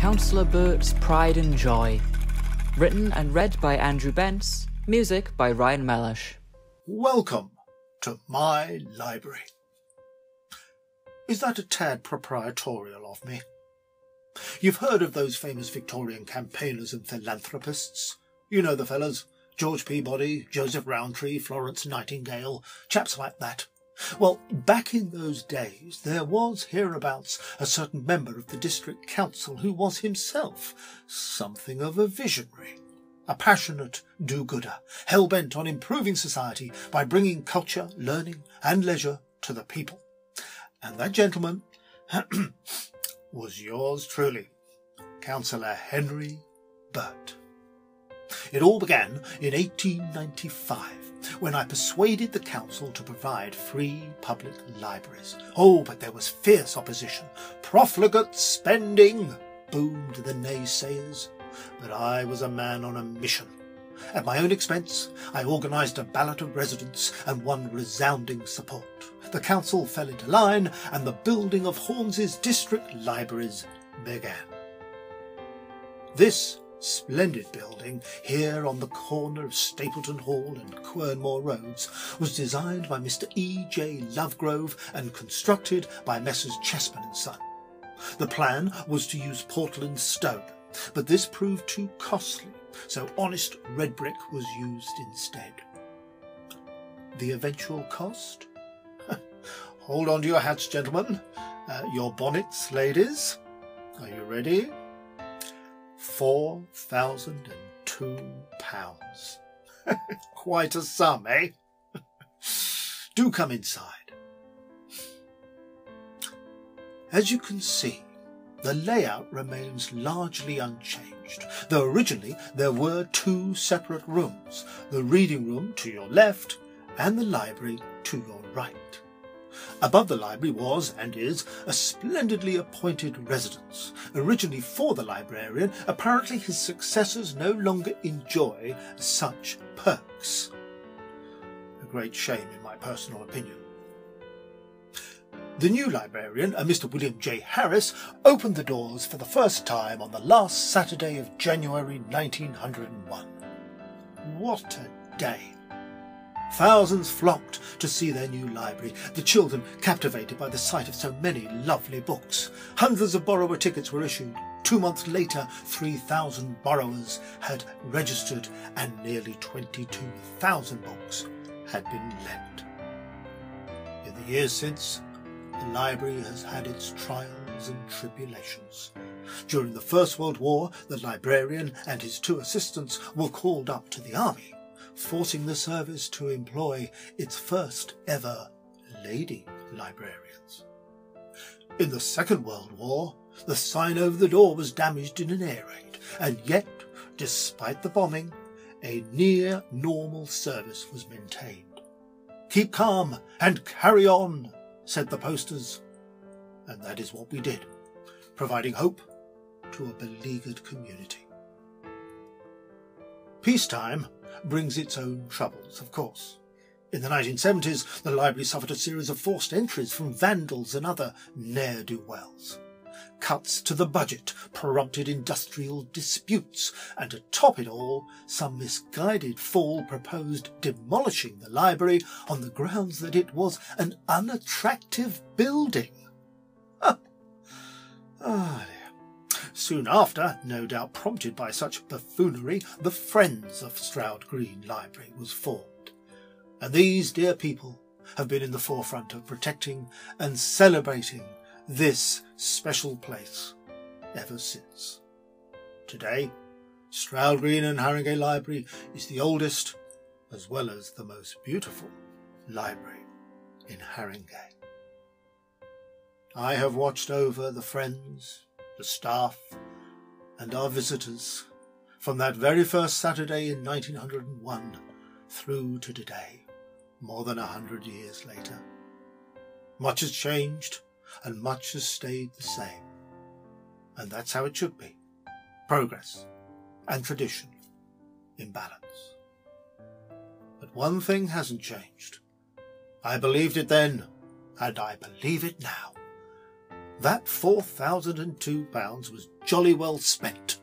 Councillor Burt's Pride and Joy. Written and read by Andrew Bence. Music by Ryan Mellish. Welcome to my library. Is that a tad proprietorial of me? You've heard of those famous Victorian campaigners and philanthropists. You know the fellas. George Peabody, Joseph Rowntree, Florence Nightingale, chaps like that. Well, back in those days there was hereabouts a certain member of the district council who was himself something of a visionary, a passionate do-gooder, hell-bent on improving society by bringing culture, learning and leisure to the people. And that gentleman was yours truly, Councillor Henry Burt. It all began in 1895, when I persuaded the council to provide free public libraries. Oh, but there was fierce opposition. Profligate spending, boomed the naysayers. But I was a man on a mission. At my own expense, I organised a ballot of residents and won resounding support. The council fell into line, and the building of Hornsey's district libraries began. This splendid building here on the corner of Stapleton Hall and Quernmore Roads was designed by Mr E J Lovegrove and constructed by Messers Chessman and Son. The plan was to use Portland stone, but this proved too costly, so honest red brick was used instead. The eventual cost? Hold on to your hats, gentlemen. Your bonnets, ladies. Are you ready? £4,002. Quite a sum, eh? Do come inside. As you can see, the layout remains largely unchanged, though originally there were two separate rooms, the reading room to your left and the library to your right. Above the library was, and is, a splendidly appointed residence, originally for the librarian. Apparently his successors no longer enjoy such perks. A great shame in my personal opinion. The new librarian, Mr William J Harris, opened the doors for the first time on the last Saturday of January 1901. What a day! Thousands flocked to see their new library, the children captivated by the sight of so many lovely books. Hundreds of borrower tickets were issued. 2 months later, 3,000 borrowers had registered and nearly 22,000 books had been lent. In the years since, the library has had its trials and tribulations. During the First World War, the librarian and his 2 assistants were called up to the army, forcing the service to employ its first ever lady librarians. In the Second World War, the sign over the door was damaged in an air raid, and yet, despite the bombing, a near normal service was maintained. "Keep calm and carry on," said the posters, and that is what we did, providing hope to a beleaguered community. Peacetime brings its own troubles, of course. In the 1970s, the library suffered a series of forced entries from vandals and other ne'er-do-wells. Cuts to the budget prompted industrial disputes, and to top it all, some misguided fool proposed demolishing the library on the grounds that it was an unattractive building. Oh dear. Soon after, no doubt prompted by such buffoonery, the Friends of Stroud Green Library was formed. And these dear people have been in the forefront of protecting and celebrating this special place ever since. Today, Stroud Green and Harringay Library is the oldest, as well as the most beautiful, library in Harringay. I have watched over the Friends, the staff and our visitors from that very first Saturday in 1901 through to today, more than 100 years later. Much has changed and much has stayed the same, and that's how it should be. Progress and tradition in balance. But one thing hasn't changed. I believed it then, and I believe it now. that £4,002 was jolly well spent.